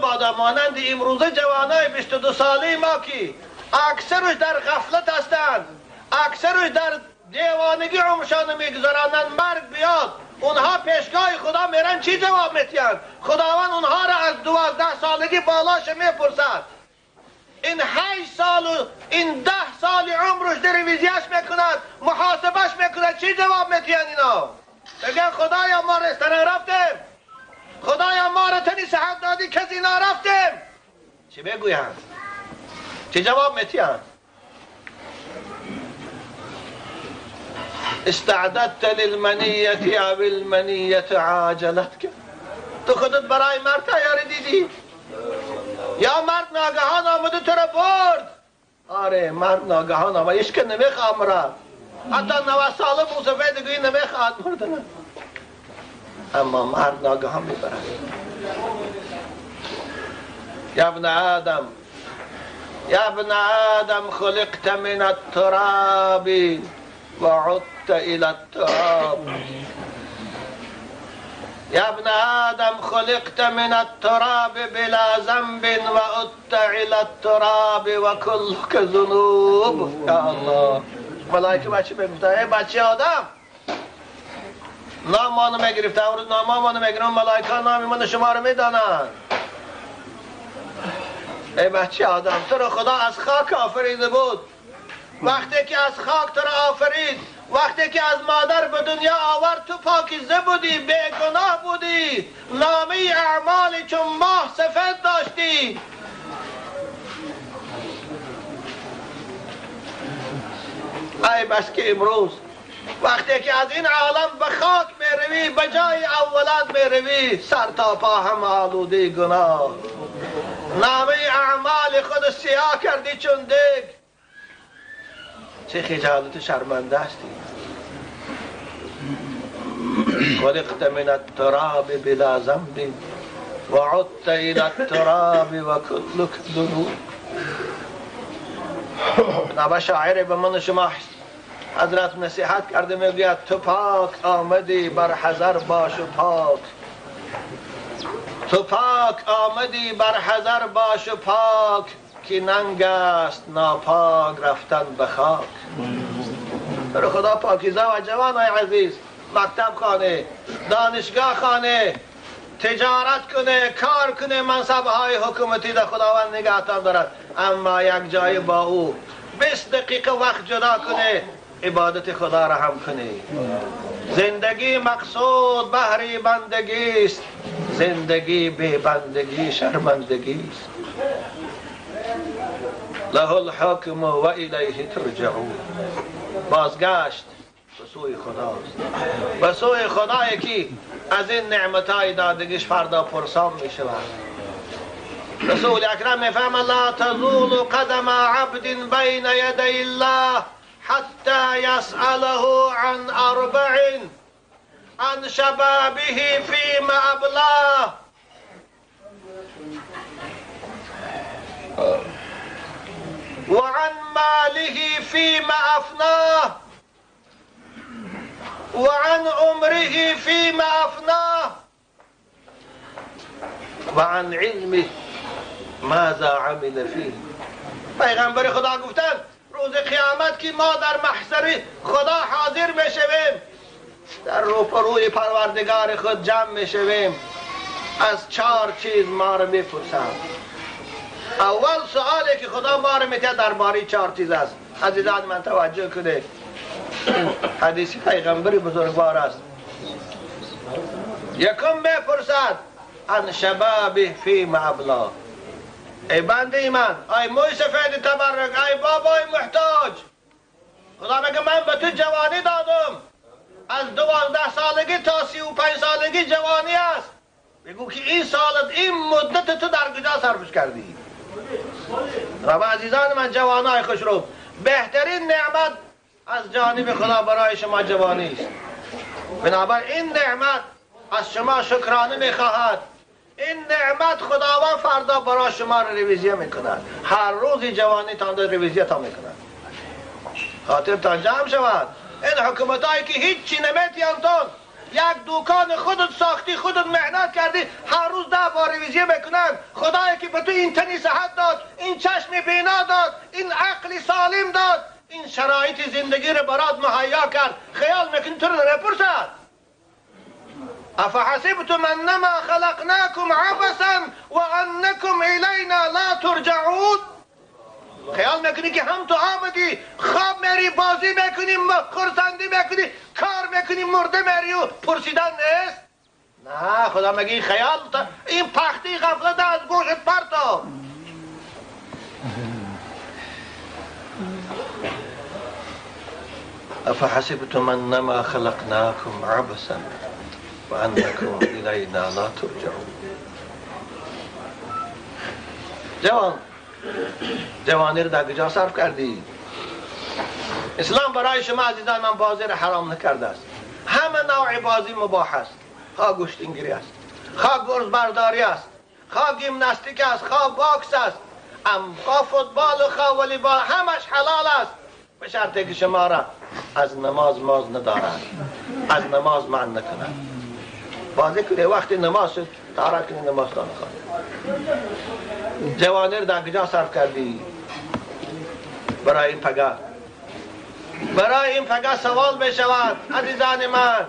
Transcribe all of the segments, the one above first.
مبادا مانند امروزه جوانای 22 ساله ما که اکثرش در غفلت هستند، اکثرش در دیوانگی عمرشان میگذرانند، مرگ بیاد اونها پیشگاه خدا میرن چی جواب میتین؟ خداوند اونها را از 12 سالگی بالاش میپرسد. این 8 سال و این 10 سال عمرش در ریویزیاش میکند، محاسبش میکند، چی جواب میتین اینا؟ بگن خدایا ما رستوران رفتیم، خدایا ما را تنی صحت دادی کسی نرفتیم، چی بگویند؟ چی جواب میتین؟ استعددت للمنیت او المنیت عاجلت که تو خودت برای مرد تیاری دیدی؟ یا مرد ناگهان آمده تو را برد؟ آره مرد ناگهان آمده، ایش که نمیخواه مرد، حتی 90 ساله موسفه دیگوی نمیخواد مردن، اما مرد ناگهان میبرد. یا ابن آدم یا ابن آدم خلقت من التراب وعدت الى التراب. یا ابن آدم خلقت من التراب بلا ذنب وعدت الى التراب وكلك ذنوب. یا الله، ملائکه بچه بگفته ای بچه آدم نام مانو میگرفته، امروز نام مانو میگرفته، ملائکه نام من شما رو میدانند. ای بچه آدم تو رو خدا از خاک آفریده بود، وقتی که از خاک تو را آفرید، وقتی که از مادر به دنیا آورد تو پاکیزه بودی، بیگناه بودی، نامه اعمالی چون ماه سفید داشتی. ای بس که امروز وقتی که از این عالم به خاک میروی، به جای اولاد میروی، سر تا پا هم آلوده گناه، نامه اعمال خود سیاه کردی چون دیگ. چه خجالت شرمنده هستی. خلقت من التراب بلا ذنب وعدت الى التراب وكلك ذنوب. نبا شاعر به من شما حضرت نصیحت کرده میگوید تو پاک آمدی بر حذر باش و پاک، تو پاک آمدی بر حذر باش و پاک، که ننگ است ناپاک رفتن به خاک. در خدا پاکیزه و جوانای عزیز مکتب خانه، دانشگاه خانه، تجارت کنه، کار کنه، منصبهای حکومتی در خداوند نگهتان دارد، اما یک جای با او 20 دقیقه وقت جدا کنه، عبادت خدا را هم کنه. زندگی مقصود بهر بندگی است، زندگی بی بندگی شرمندگی است. له الحکم و الیه ترجعون. بازگشت به سوی خداست، به سوی خدایی که از این نعمتهای دادگیش فردا پرسان می شود. رسول اکرم می فهم لا تزول قدم عبد بین یدی الله حتی یسأله عن 4: عن شبابه فيما أبلاه، وعن ماله فيما أفناه، وعن عمره فيما أفناه، وعن علمه ماذا عمل فيه. پیغمبر خدا گفتند روز قیامت که ما در محشر خدا حاضر میشویم، در روی پروردگار خود جمع میشویم، از 4 چیز ما رو میپرسند. اول سوالی که خدا ما رو میتونه درباره 4 چیز است. عزیزان من توجه کنید، حدیث پیغمبر بزرگوار است. یکم میپرسد عن شبابه فیما ابلا. ای بنده ایمان، ای موی سفید تبرک، ای بابای محتاج، خدا میگه من به تو جوانی دادم، از 12 سالگی تا 35 سالگی جوانی است. بگو که این سالت، این مدت تو در کجا صرفش کردی؟ رب عزیزان من، جوانای خوشرو، بهترین نعمت از جانب خدا برای شما جوانی است. بنابراین این نعمت از شما شکرانه میخواهد. این نعمت خداوند فردا برای شما ریویزیه میکند. هر روزی جوانی تان ریویزیه تا میکند. خاطر تا جمع شود. این حکومت هایی که هیچی نمیتیانتون، یک دکان خودت ساختی، خودت مهنت کردی، هر روز 10 بار ریویزی میکنن. خدایی که به تو این تنی صحت داد، این چشم بینا داد، این عقل سالم داد، این شرایط زندگی رو برات مهیا کرد، خیال میکنی تو رو نپرسد؟ افحسبتم انما خلقناكم عبثا وانکم الینا لا ترجعون؟ خیال میکنی که هم تو آمدی خواب میری، بازی میکنی، خرسندی میکنی، کار میکنی، مرده میری و پرسیدن نیست؟ نه، خدا میگه این خیال، این پختی غفلت از گوشت پرتا. افحسبتم انما خلقناكم عبثا وانکم الینا لا ترجعون. جوانی رو در کجا صرف کردی؟ اسلام برای شما عزیزان من بازی رو حرام نکرده است. همه نوع بازی مباح است. خواه گوشتنگیری است، خواه گرز برداری است، خواه گیمناستیک است، خواه باکس است، خواه فوتبال و خواه والیبال، همش حلال است به شرطی که شما را از نماز ماز ندارد، از نماز منع نکند. بازی کنی وقتی نماز شد تارک کنی، نماز تا نخوانی. جوانی رو در کجا صرف کردی؟ برای این پگاه، برای این پگاه سوال بشود عزیزان من.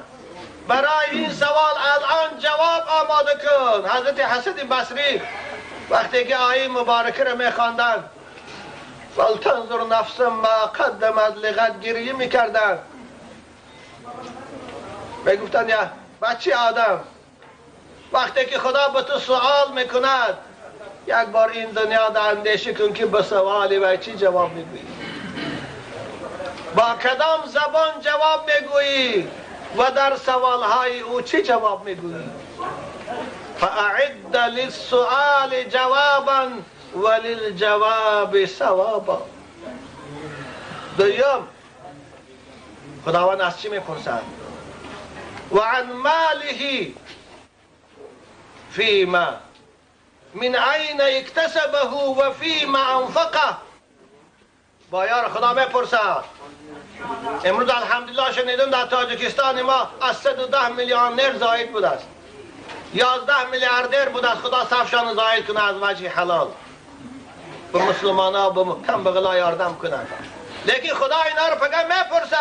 برای این سوال الان جواب آماده کن. حضرت حسن بصری وقتی که آیه مبارکه رو میخواندن، فلتنظر نفس ما قدمت لغد، گریه میکردن، میگفتن یا بچه آدم وقتی که خدا به تو سوال میکند، یک بار این دنیا در اندیشه کن که به سوالی و چی جواب میگویی، با کدام زبان جواب میگویی و در سوالهای او چی جواب میگویی. فاعد للسؤال جوابا وللجواب ثوابا. دوم، خداوند از چی میپرسد؟ و عن ماله فیما من عین اکتسبه و فیما انفقه. با یار خدا میپرسد. امروز الحمدلله شنیدم در تاجیکستان ما از 110 میلیونر زاید بود است، 11 میلیاردر بود است. خدا صفشان زاید کنه از وجه حلال، به مسلمان ها به کم بغلا یاردم کنند. لیکن خدا اینا رو پگه میپرسه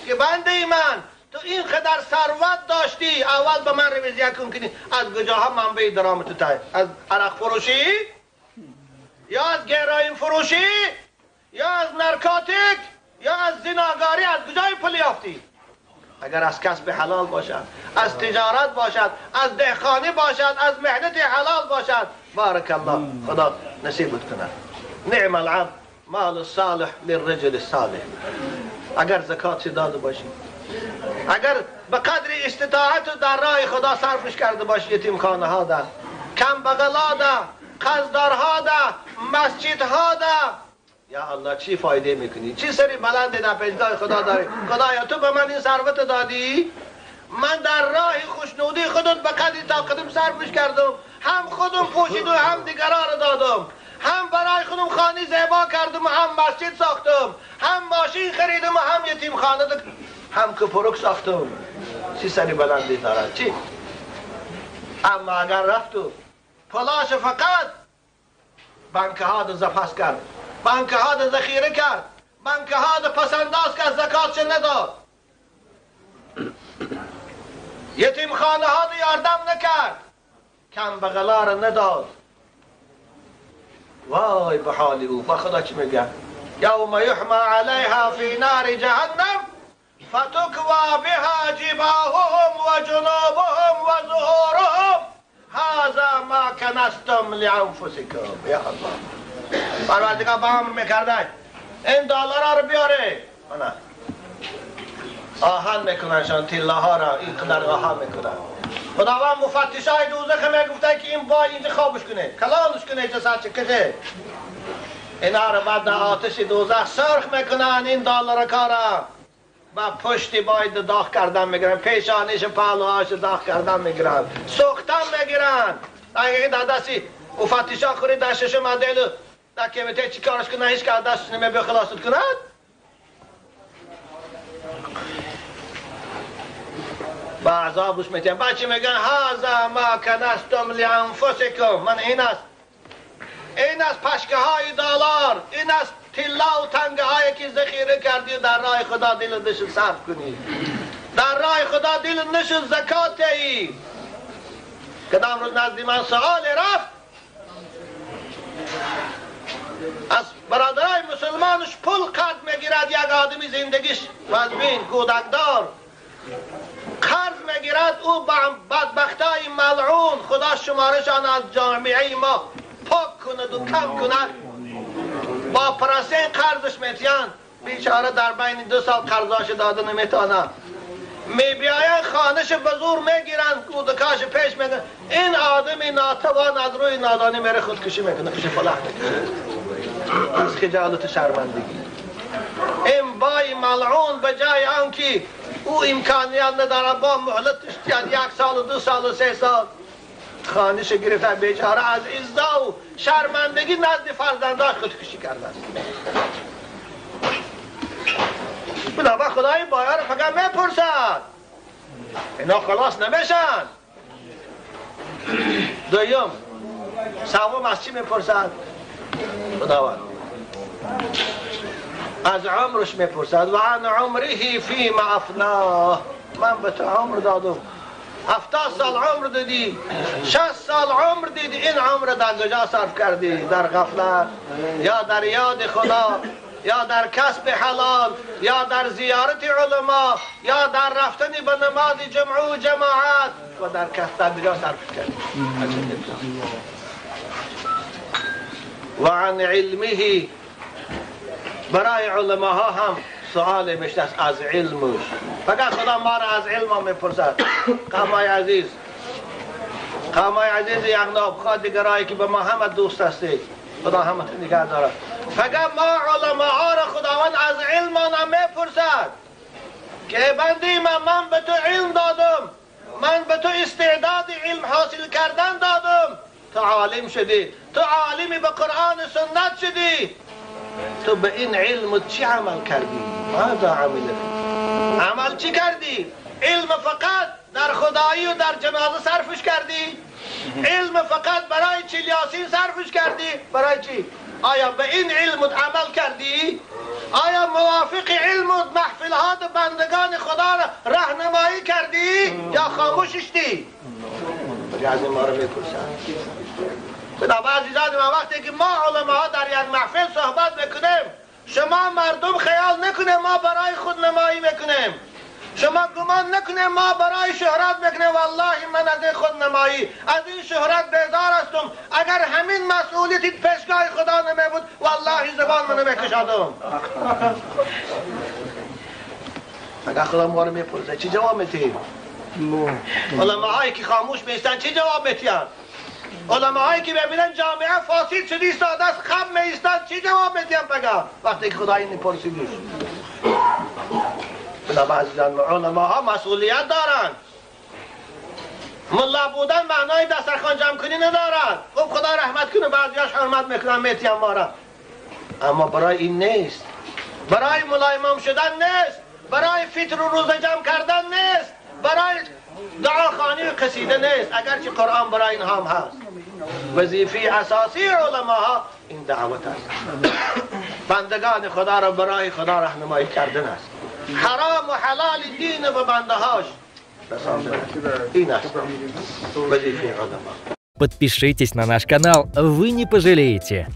که بنده من تو این قدر ثروت داشتی، اول به من ریویزی کن کنی از کجاها منبع درآمد تو؟ از عرق فروشی یا از گراین فروشی یا از نارکوتیک یا از زناگاری؟ از کجای پول یافتی؟ اگر از کسب حلال باشد، از تجارت باشد، از دهقانی باشد، از مهنت حلال باشد، بارک الله، خدا نصیبت کند. نعم العبد مال الصالح للرجل الصالح. اگر زکات داده باشی، اگر به قدر استطاعت در راه خدا صرفش کرده باشی، یتیمخانه ها ده، کم بغلا ده، قرضدارها ده، مسجدها ده، یا الله چی فایده میکنی؟ چی سری بلند در پیشگاه خدا داری؟ خدایا تو به من این ثروت دادی، من در راه خوشنودی خودت به قدری طاقتم صرفش کردم، هم خودم پوشیدم هم دیگران رو دادم، هم برای خودم خانه زیبا کردم و هم مسجد ساختم، هم ماشین خریدم و هم یتیمخانه هم کپروک ساختم. چی سری بلندی دارد؟ چی؟ اما اگر رفتو پلاش فقط بانک ها ده زپس کرد، بانک ها ده ذخیره کرد، بانک ها ده پسنداز کرد، زکاتش نداد، یتیمخانه ها ده یاردم نکرد، کم بغلا را نداد، وای به حال او. و خدا چی میگه؟ یوم یحما علیها فی نار جهنم فتکوا بها جباههم و جنوبهم و ظهورهم هذا ما کنستم لانفسکم. یا الله، پروردگار با هم میکرده این دلار رو بیاره، نه آهن میکننشان، تیله ها را این قدر آهن میکنن. خداوند مفتش های دوزخ میگفته که این بای اینجا خوابش کنه، کلانش کنه، اینجا سرچه کشه، اینا رو بعد در آتش دوزخ سرخ میکنن این دلارکا را و پشتی باید داغ کردن میگیرن، پیشانیش پهلوهاش داغ کردن میگیرن، سوختن میگیرن. اگه در دستی مفتش ها خوری در ششم مدل در کمیته چی کارش کنه؟ هیچ که دستش نمیبه خلاصت کند. با عذابش میتیم. بچه میگن هذا ما کنستم لانفسکم. من این است پشکه های دلار، این است طلا و تنگه هایی که ذخیره کردی در راه خدا دل و دشت صرف کنی. در راه خدا دل و دشت زکات ای. کدام روز نزدی من سوال رفت از برادرای مسلمانش پول قرض میگیرد، یک آدمی زندگیش مزبین کودکدار قرض میگیرد، او با بدبختای ملعون خدا شمارشان از جامعه ما پاک کند و کم کند، با پرسه قرضش میتیان. بیچاره در بین 2 سال قرضاش داده نمیتانه. میبیاین خانش بزرگ میگیرن، کودکاش پیش میگن. این آدمی ناتوان از روی نادانی میره خودکشی میکنه، کشی فلاح میکنه از خجالت شرمندگی. این بای ملعون به جای آنکه او امکانیت نداره با مهلتش 1 سال و 2 سال و 3 سال خانش گرفته، بیچاره از ازدا و شرمندگی نزد فرزنداش خودکشی کرده است. بنابرای خدای بایا رو فقط میپرسد، اینا خلاص نمیشن. دویم سوم از چی میپرسد؟ خداوند از عمرش میپرسد. و عن عمره فیما افناه. من به تو عمر دادم، 70 سال عمر دیدی، 60 سال عمر دیدی، این عمر در کجا صرف کردی؟ در غفلت یا در یاد خدا یا در کسب حلال یا در زیارت علما یا در رفتن به نماز جمع و جماعت و در کجا صرف کردی؟ و عن علمه. برای علماها هم سوال بیشتر از علمش. فقط خدا ما را از علم میپرسد. قامای عزیز یغناب خواه دیگرایی که به ما همه دوست هستید، خدا همه نگه دارد. فقط ما علماها را خداوند از علم میپرسد که بندی من به تو علم دادم، من به تو استعداد علم حاصل کردن دادم، تو عالم شدی، تو عالمی به قرآن سنت شدی، تو به این علم چی عمل کردی؟ ماذا عمل؟ عمل چی کردی؟ علم فقط در خدایی و در جنازه صرفش کردی؟ علم فقط برای چلیاسین صرفش کردی؟ برای چی؟ آیا به این علم عمل کردی؟ آیا موافق علم محفل ها بندگان خدا را راهنمایی کردی یا خاموششتی؟ از این ما رو میپرسن. بنابراین عزیزان من وقتی که ما علماء در یک محفل صحبت میکنیم، شما مردم خیال نکنیم ما برای خود نمایی میکنیم، شما گمان نکنیم ما برای شهرت میکنیم. والله من از این خود نمایی، از این شهرت بیزار هستم. اگر همین مسئولیتی پیشگاه خدا نمی بود والله زبان من نمیکشادم. اگر خدا ما رو میپرسه چی جواب میتیم؟ علماء که خاموش میستن چی جواب میتیم؟ علماء که ببینن جامعه فاسد شده ایستاده است خم میستن چی جواب میتیم بگم وقتی که خدا این پرسیدیش؟ بنابراین علماء مسئولیت دارن. ملا بودن معنای دسترخوان جمع کنی ندارد. خب خدا رحمت کنه بعضیاش حرمت میکنن میتیم ما را، اما برای این نیست، برای ملا امام شدن نیست، برای فطر و روزه جمع کردن نیست، برای دعاخوانی و قصیده نیست. اگرچه قرآن برای این هم هست. وظیفه اساسی علماء این دعوت است. بندگان خدا را برای خدا راهنمایی کردن است. حرام و حلال دین و بنده هاش این است وظیفه علماء. Подпишитесь на наш канал, вы не пожалеете.